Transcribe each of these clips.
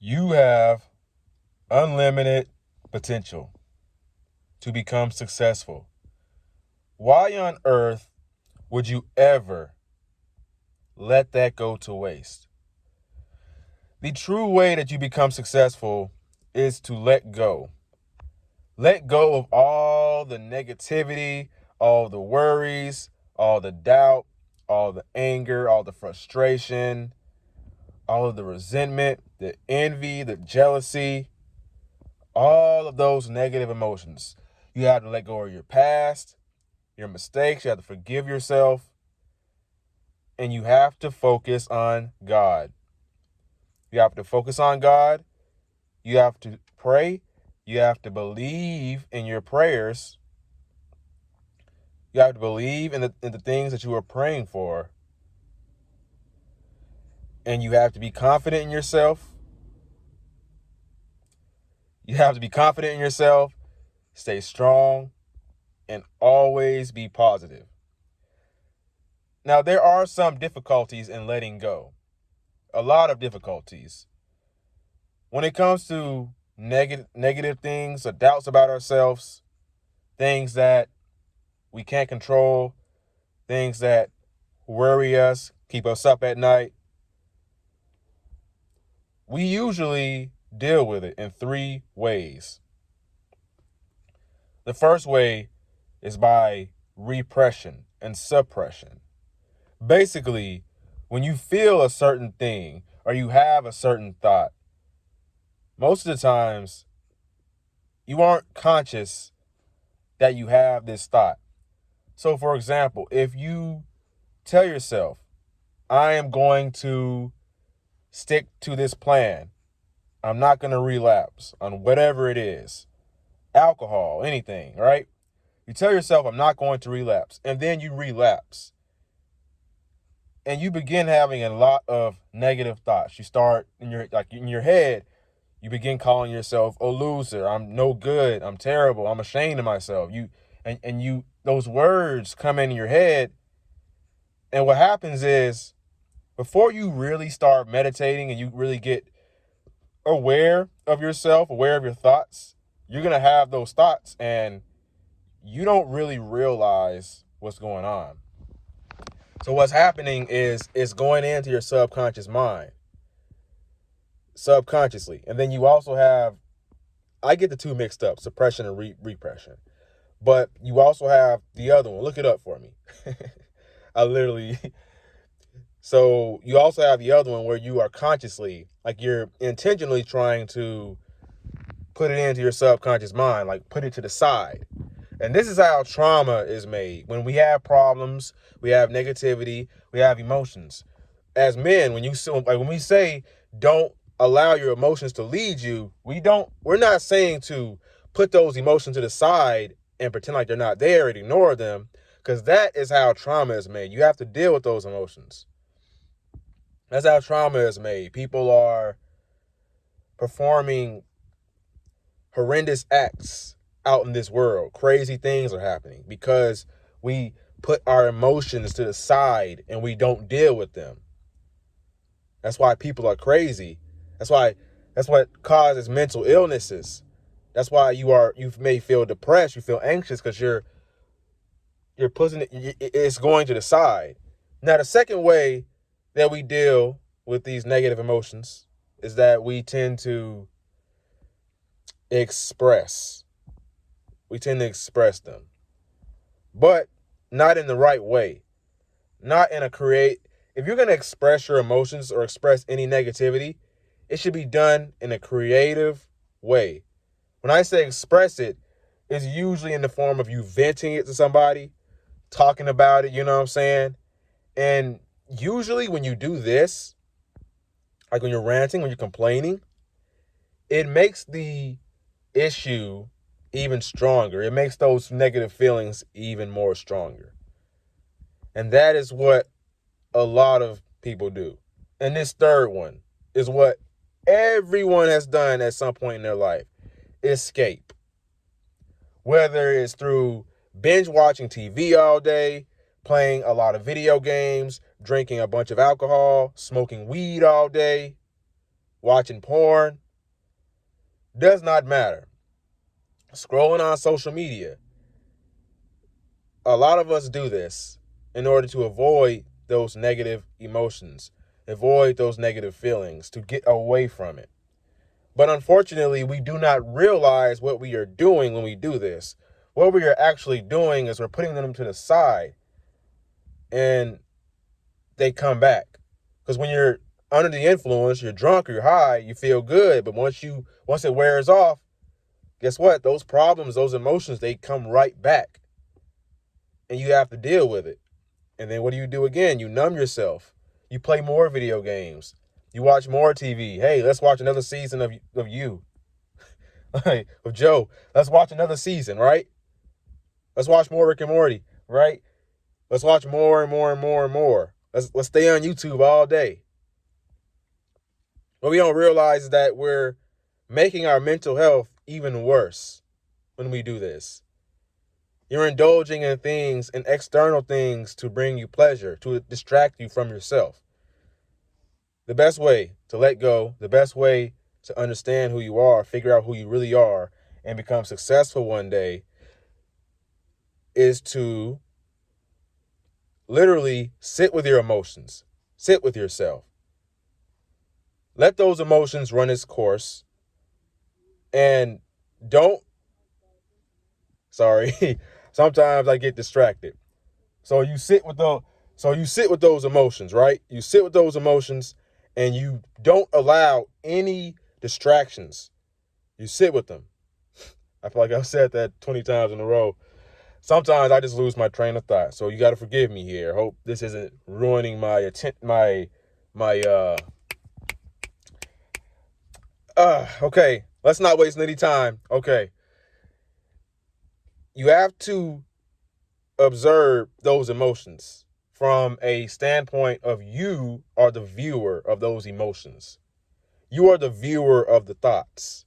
You have unlimited potential to become successful. Why on earth would you ever let that go to waste? The true way that you become successful is to let go. Let go of all the negativity, all the worries, all the doubt, all the anger, all the frustration, all of the resentment, the envy, the jealousy, all of those negative emotions. You have to let go of your past, your mistakes. You have to forgive yourself. And you have to focus on God. You have to focus on God. You have to pray. You have to believe in your prayers. You have to believe in the things that you are praying for. And you have to be confident in yourself. You have to be confident in yourself, stay strong, and always be positive. Now, there are some difficulties in letting go. A lot of difficulties. When it comes to negative things or doubts about ourselves, things that we can't control, things that worry us, keep us up at night, we usually deal with it in three ways. The first way is by repression and suppression. Basically, when you feel a certain thing or you have a certain thought, most of the times you aren't conscious that you have this thought. So, for example, if you tell yourself, I am going to stick to this plan, I'm not going to relapse on whatever it is, alcohol, anything, right? You tell yourself, I'm not going to relapse, and then you relapse. And you begin having a lot of negative thoughts. You start in your head, you begin calling yourself a loser. I'm no good. I'm terrible. I'm ashamed of myself. You those words come in your head. And what happens is, before you really start meditating and you really get aware of yourself, aware of your thoughts, you're going to have those thoughts and you don't really realize what's going on. So what's happening is it's going into your subconscious mind, subconsciously. And then you also have, I get the two mixed up, suppression and repression. But you also have the other one. Look it up for me. I literally... So you also have the other one where you are consciously, like you're intentionally trying to put it into your subconscious mind, like put it to the side. And this is how trauma is made. When we have problems, we have negativity, we have emotions. As men, when we say don't allow your emotions to lead you, we're not saying to put those emotions to the side and pretend like they're not there and ignore them, because that is how trauma is made. You have to deal with those emotions. That's how trauma is made. People are performing horrendous acts out in this world. Crazy things are happening because we put our emotions to the side and we don't deal with them. That's why people are crazy. That's what causes mental illnesses. That's why you may feel depressed, you feel anxious, because you're pushing it's going to the side. Now, the second way that we deal with these negative emotions is that we tend to express. We tend to express them, but not in the right way. Not in a if you're going to express your emotions or express any negativity, it should be done in a creative way. When I say express it, it's usually in the form of you venting it to somebody, talking about it, you know what I'm saying? And usually when you do this, like when you're ranting, when you're complaining, it makes the issue even stronger. It makes those negative feelings even more stronger. And that is what a lot of people do. And this third one is what everyone has done at some point in their life. Escape. Whether it's through binge watching TV all day, playing a lot of video games, drinking a bunch of alcohol, smoking weed all day, watching porn, does not matter. Scrolling on social media. A lot of us do this in order to avoid those negative emotions, avoid those negative feelings, to get away from it. But unfortunately, we do not realize what we are doing when we do this. What we are actually doing is we're putting them to the side and they come back. Because when you're under the influence, you're drunk, you're high, you feel good. But once it wears off, guess what? Those problems, those emotions, they come right back. And you have to deal with it. And then what do you do again? You numb yourself. You play more video games. You watch more TV. Hey, let's watch another season of you. Of Joe. Let's watch another season, right? Let's watch more Rick and Morty, right? Let's watch more and more and more and more. Let's stay on YouTube all day. What we don't realize is that we're making our mental health even worse when we do this. You're indulging in things, in external things to bring you pleasure, to distract you from yourself. The best way to let go, the best way to understand who you are, figure out who you really are, and become successful one day is to literally sit with your emotions, sit with yourself. Let those emotions run its course and sometimes I get distracted. So you sit with those emotions, right? You sit with those emotions and you don't allow any distractions. You sit with them. I feel like I've said that 20 times in a row. Sometimes I just lose my train of thought. So you got to forgive me here. Hope this isn't ruining okay. Let's not waste any time. Okay. You have to observe those emotions from a standpoint of you are the viewer of those emotions. You are the viewer of the thoughts.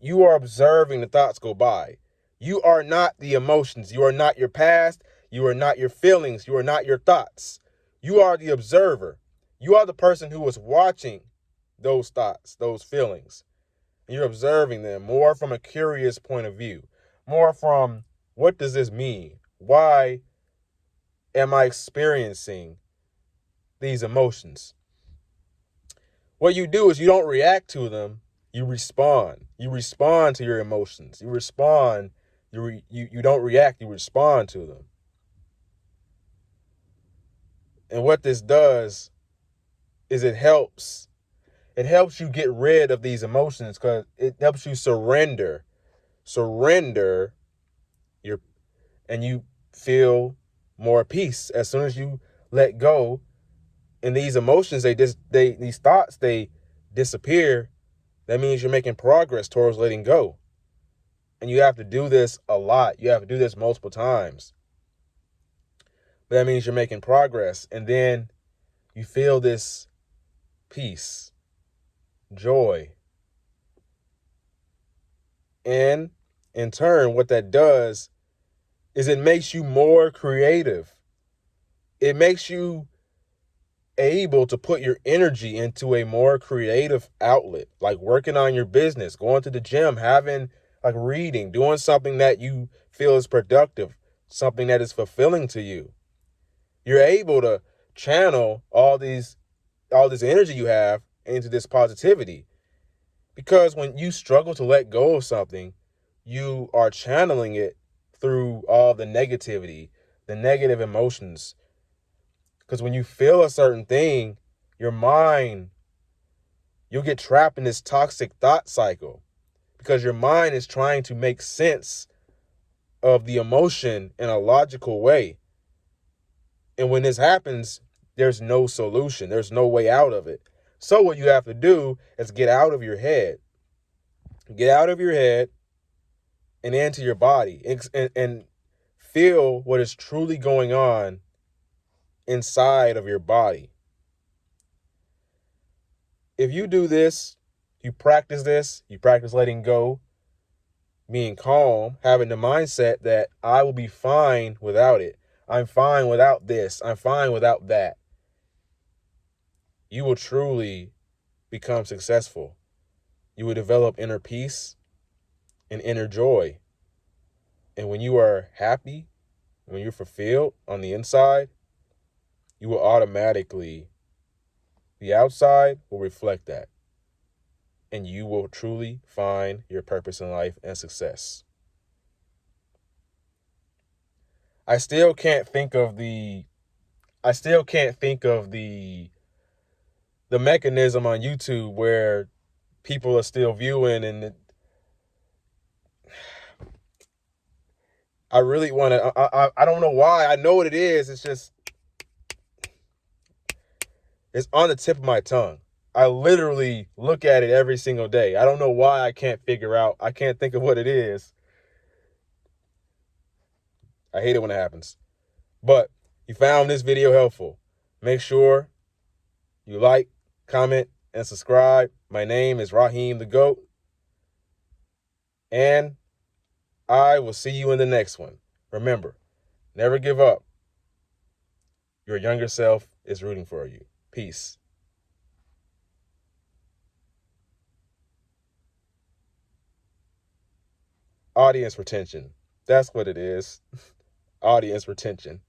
You are observing the thoughts go by. You are not the emotions. You are not your past. You are not your feelings. You are not your thoughts. You are the observer. You are the person who is watching those thoughts, those feelings. And you're observing them more from a curious point of view, more from what does this mean? Why am I experiencing these emotions? What you do is you don't react to them. You respond. You respond to your emotions. You respond. You don't react. You respond to them. And what this does is it helps you get rid of these emotions because it helps you surrender and you feel more peace as soon as you let go. And these emotions, these thoughts, they disappear. That means you're making progress towards letting go. And you have to do this a lot. You have to do this multiple times. But that means you're making progress. And then you feel this peace, joy. And in turn, what that does is it makes you more creative. It makes you able to put your energy into a more creative outlet, like working on your business, going to the gym, reading, doing something that you feel is productive, something that is fulfilling to you. You're able to channel all this energy you have into this positivity. Because when you struggle to let go of something, you are channeling it through all the negativity, the negative emotions. Because when you feel a certain thing, your mind, you'll get trapped in this toxic thought cycle because your mind is trying to make sense of the emotion in a logical way. And when this happens, there's no solution. There's no way out of it. So what you have to do is get out of your head. Get out of your head and into your body and feel what is truly going on inside of your body. If you do this, you practice letting go, being calm, having the mindset that I will be fine without it. I'm fine without this. I'm fine without that. You will truly become successful. You will develop inner peace and inner joy. And when you are happy, when you're fulfilled on the inside, you will automatically, the outside will reflect that. And you will truly find your purpose in life and success. I still can't think of the mechanism on YouTube where people are still viewing, and I really want to, I don't know why. I know what it is. It's just, it's on the tip of my tongue. I literally look at it every single day. I don't know why I can't think of what it is. I hate it when it happens. But you found this video helpful. Make sure you like, comment, and subscribe. My name is Raheem the GOAT. And I will see you in the next one. Remember, never give up. Your younger self is rooting for you. Peace. Audience retention. That's what it is. Audience retention.